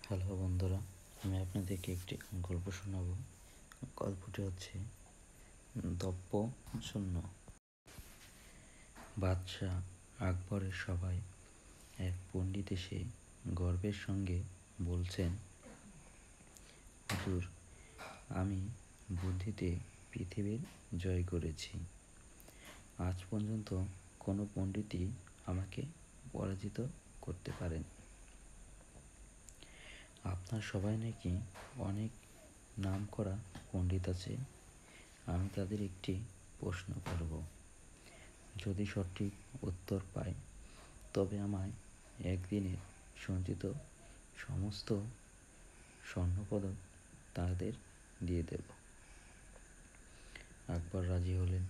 Hello বন্ধুরা, আমি আপনাদেরকে একটি গল্প শোনাবো। গল্পটি হচ্ছে দপ্প শূন্য। বাদশাহ আকবরের সভায় এক পণ্ডিত এসে গর্বের সঙ্গে বলছেন, হুজুর, আমি বুদ্ধিতে পৃথিবীর জয় করেছি। আজ পর্যন্ত কোনো পণ্ডিতই আমাকে পরাজিত করতে পারেন। আপনার সবাই নাকি অনেক নামকরা পণ্ডিত আছে। আমি তাদের একটি প্রশ্ন করব। যদি সঠিক উত্তর পাই তবে আমায় একদিনের সঞ্চিত সমস্ত স্বর্ণপদক তাদের দিয়ে দেব। আকবর রাজি হলেন।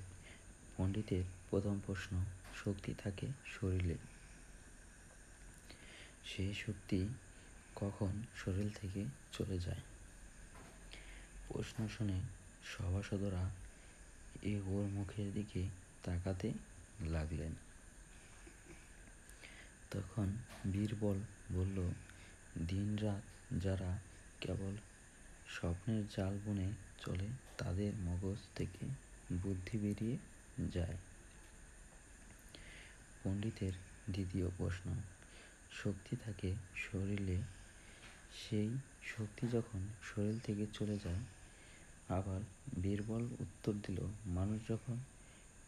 পণ্ডিতের প্রথম প্রশ্ন, শক্তি থাকে শরীরে, সেই শক্তি কখন শরীর থেকে চলে যায়? প্রশ্ন শুনে সভাসদেরা ওর মুখের দিকে তাকাতে লাগলেন। তখন বীরবল বলল, দিনরাত যারা কেবল স্বপ্নের জাল বুনে চলে তাদের মগজ থেকে বুদ্ধি বেরিয়ে যায়। পণ্ডিতের দ্বিতীয় প্রশ্ন, শক্তি থাকে শরীরে, সেই শক্তি যখন শরীর থেকে চলে যায়। আবার বীরবল উত্তর দিল, মানুষ যখন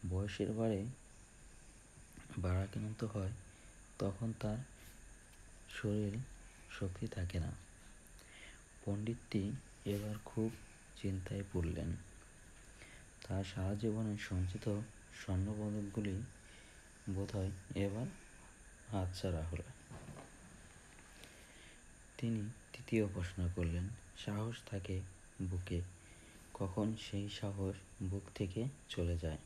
বয়সের ভারে বাড়াক্রান্ত হয় তখন তার শরীর শক্তি থাকে না। পণ্ডিতটি এবার খুব চিন্তায় পড়লেন। তার সারা জীবনের সঞ্চিত স্বর্ণপদকগুলি বোধহয় এবার হাতছাড়া হলো। তিনি তৃতীয় প্রশ্ন করলেন, সাহস থাকে বুকে, কখন সেই সাহস বুক থেকে চলে যায়?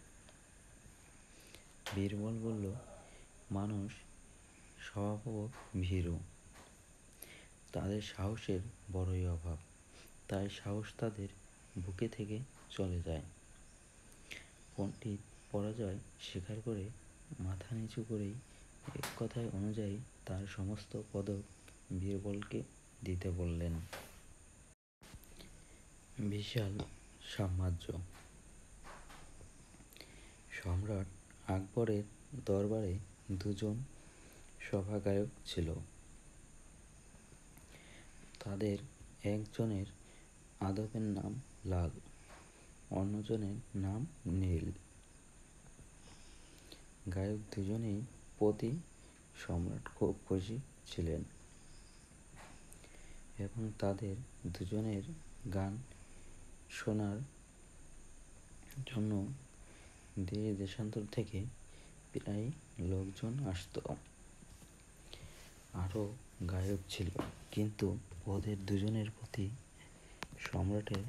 বীরবল বলল, মানুষ স্বভাবত ভীরু, তাদের সাহসের বড়ই অভাব, তাই সাহস তাদের বুকে থেকে চলে যায়। পণ্ডিত পরাজয় স্বীকার করে মাথা নিচু করেই এক কথায় অনুযায়ী তার সমস্ত পদক বীরবলকে দিতে বললেন। বিশাল সাম্রাজ্য। সম্রাট আকবরের দরবারে দুজন সভাগায়ক ছিল। তাদের একজনের আদবের নাম লাল, অন্যজনের নাম নীল। গায়ক দুজনেই প্রতি সম্রাট খুব খুশি ছিলেন এবং তাদের দুজনের গান শোনার জন্য দেশ দেশান্তর থেকে প্রায় লোকজন আসত। আরও গায়ক ছিল, কিন্তু ওদের দুজনের প্রতি সম্রাটের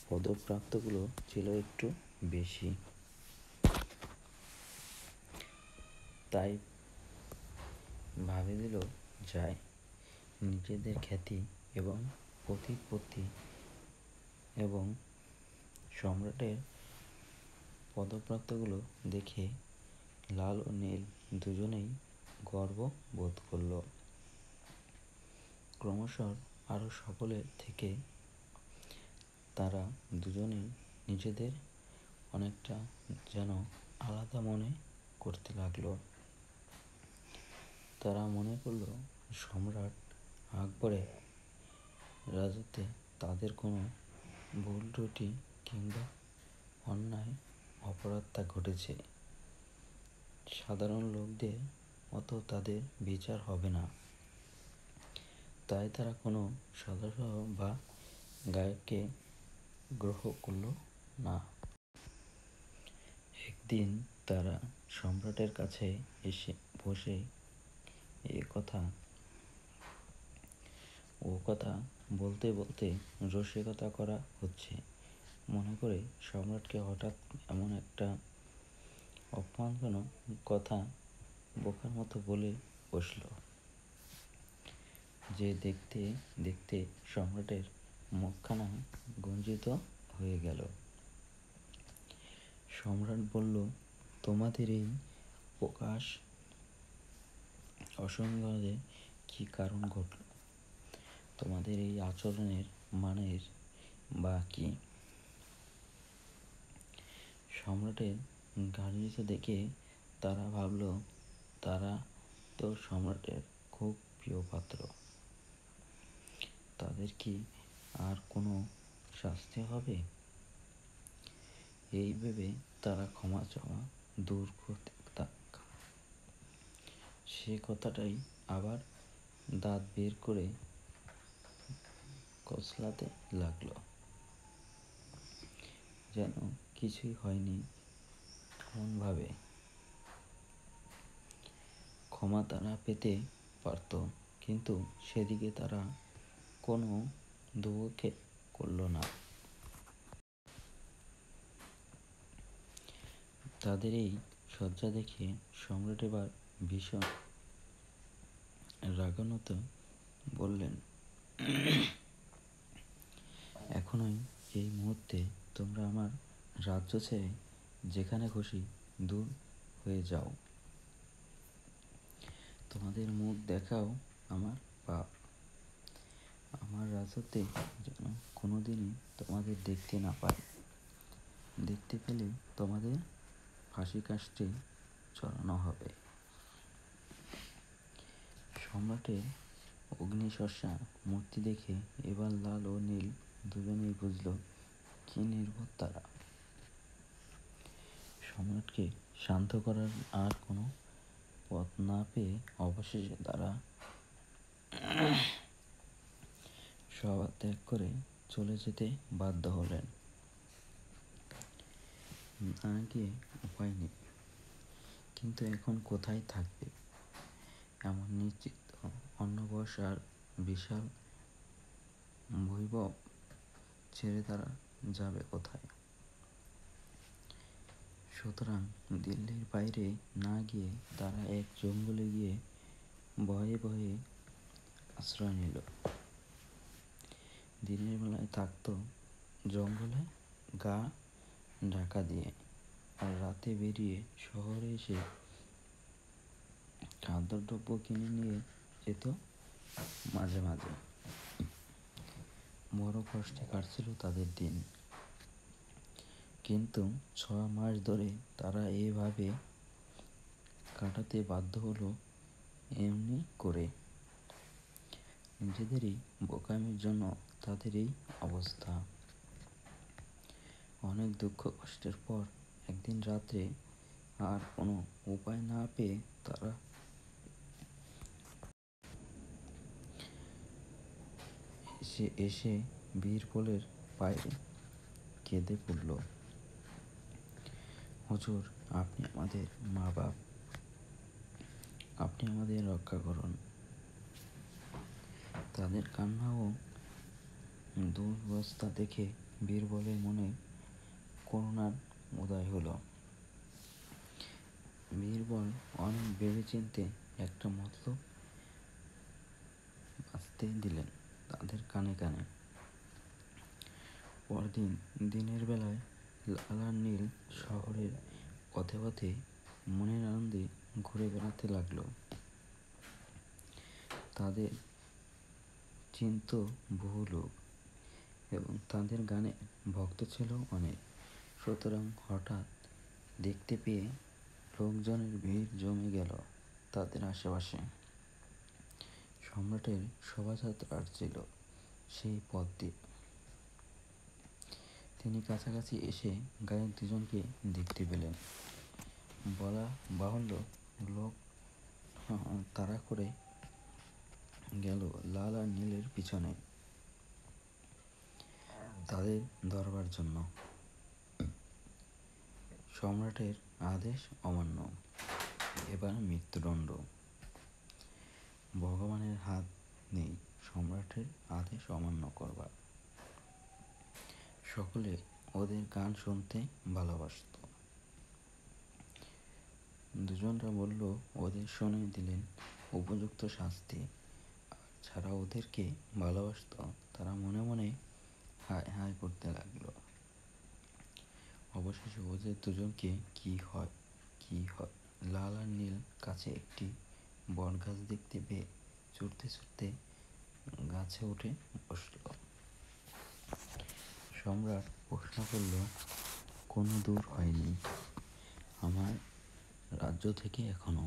পদপ্রাপ্তগুলো ছিল একটু বেশি। তাই ভাবে দিল যায় নিজেদের খ্যাতি এবং প্রতিপত্তি এবং সম্রাটের পদপ্রাপ্তগুলো দেখে লাল ও নীল দুজনেই গর্ব বোধ করল। ক্রমশ আরও সকলের থেকে তারা দুজনেই নিজেদের অনেকটা যেন আলাদা মনে করতে লাগলো। তারা মনে করল সম্রাট আকবরের রাজত্বে তাদের কোনো ভুল ত্রুটি কিংবা অন্যায় অপরাধটা ঘটেছে। সাধারণ লোকদের মতো তাদের বিচার হবে না। তাই তারা কোনো সদস্য বা গায়ককে গ্রহণ করল না। একদিন তারা সম্রাটের কাছে এসে বসে ও কথা বলতে বলতে রসিকতা করা হচ্ছে মনে করে সম্রাটকে হঠাৎ এমন একটা অপমানজনক কথা বোকার মতো বলে বসল যে দেখতে দেখতে সম্রাটের মুখখানা গঞ্জিত হয়ে গেল। সম্রাট বলল, তোমাদের এই প্রকাশ অসংবাদে কি কারণ ঘটল? তোমাদের এই আচরণের মানের বা কি? সম্রাটের গাড়িতে দেখে তারা ভাবল তারা তো সম্রাটের খুব প্রিয় পাত্র, তাদের কি আর কোনো শাস্তি হবে? এই ভেবে তারা ক্ষমা চাওয়া দূর করতে সে কথাটাই আবার দাঁত বের করে কচলাতে লাগলো, যেন কিছুই হয়নি এমনভাবে। ক্ষমা তারা পেতে পারত, কিন্তু সেদিকে তারা কোনো দুঃখে করল না। তাদের এই সজ্জা দেখে সম্রাট এবার ভীষণ রাগান্বিত বললেন, এখনই এই মুহূর্তে তোমরা আমার রাজ্য ছেড়ে যেখানে খুশি দূর হয়ে যাও। তোমাদের মুখ দেখাও আমার পাপ। আমার রাজত্বে যেন কোনোদিনই তোমাদের দেখতে না পাই। দেখতে পেলে তোমাদের ফাঁসি কাষ্ঠে চড়ানো হবে। সম্রাটের অগ্নিশর্ষা মূর্তি দেখে এবার লাল ও নীল দুজনেই বুঝল কি নির্বোধ তারা। সম্রাটকে শান্ত করার আর কোনো পথ না পেয়ে অবশেষে তারা সভা ত্যাগ করে চলে যেতে বাধ্য হলেন। না গিয়ে উপায় নেই, কিন্তু এখন কোথায় থাকবে? এমন নিশ্চিত অন্নবশ আর বিশাল বৈভব ছেড়ে তারা যাবে কোথায়? সুতরাং দিল্লির বাইরে না গিয়ে তারা এক জঙ্গলে গিয়ে ভয়ে ভয়ে আশ্রয় নিল। দিনের বেলায় থাকতো জঙ্গলে গা ঢাকা দিয়ে, আর রাতে বেরিয়ে শহরে এসে খাদ্যদ্রব্য কিনে নিয়ে যেত মাঝে মাঝে। বড় কষ্টে কাটছিল তাদের দিন, কিন্তু 6 মাস ধরে তারা এভাবে কাটাতে বাধ্য হলো। এমনি করে নিজেদেরই বোকামির জন্য তাদের এই অবস্থা। অনেক দুঃখ কষ্টের পর একদিন রাত্রে আর কোনো উপায় না পেয়ে তারা এসে বীরবলের পায়ে কেঁদে পড়ল, হুজুর, আপনি আমাদের মা বাপ, আপনি আমাদের রক্ষা করুন। তাদের কান্না ও দুরবস্থা দেখে বীরবলের মনে করুণার উদয় হলো। বীরবল অনেক ভেবেচিন্তে একটা মতলব বাঁচতে দিলেন তাদের কানে কানে। পরদিন দিনের বেলায় লাল আর নীল শহরের পথে পথে মনের আনন্দে ঘুরে বেড়াতে লাগলো। তাদের চিনত বহু লোক এবং তাদের গানে ভক্ত ছিল অনেক। সুতরাং হঠাৎ দেখতে পেয়ে লোকজনের ভিড় জমে গেল তাদের আশেপাশে। সম্রাটের শোভাযাত্রা আসছিল সেই পথ দিয়ে। তিনি কাছাকাছি এসে গায়ক দুজনকে দেখতে পেলেন। বলা বাহুল্য, লোক তাড়া করে গেল লাল আর নীলের পিছনে তাদের ধরবার জন্য। সম্রাটের আদেশ অমান্য, এবার মৃত্যুদণ্ড। ভগবানের হাত নেই সম্রাটের আদেশ অমান্য করবার। সকলে ওদের গান শুনতে ভালোবাসত। দুজনরা বলল ওদের শুনে দিলেন উপযুক্ত শাস্তি। আর যারা ওদেরকে ভালোবাসত তারা মনে মনে হায় হায় করতে লাগলো। অবশেষে ওদের দুজনকে কি হয় লাল আর নীল কাছে একটি বটগাছ দেখতে পেয়ে ছুটতে ছুটতে গাছে উঠে বসল। সম্রাট প্রশ্ন করল, কোনো দূর হয়নি আমার রাজ্য থেকে এখনো?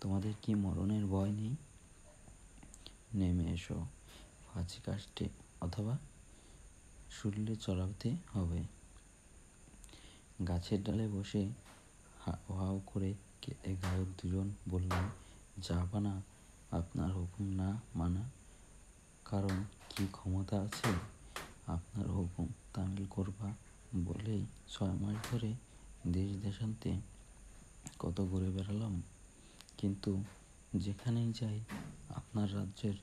তোমাদের কি মরণের ভয় নেই? নেমে এসো, ফাঁসি কাস্টে অথবা শুললে চড়াতে হবে। গাছের ডালে বসে হাও করে কেঁদে গায়ক দুজন বললেন, জাহাপানা, আপনার হুকুম না মানা কারণ কি ক্ষমতা আছে? আপনার হুকুম তামিল করবা বলেই 6 মাস ধরে দেশ দেশান্তে কত ঘুরে বেড়ালাম, কিন্তু যেখানেই যাই আপনার রাজ্যের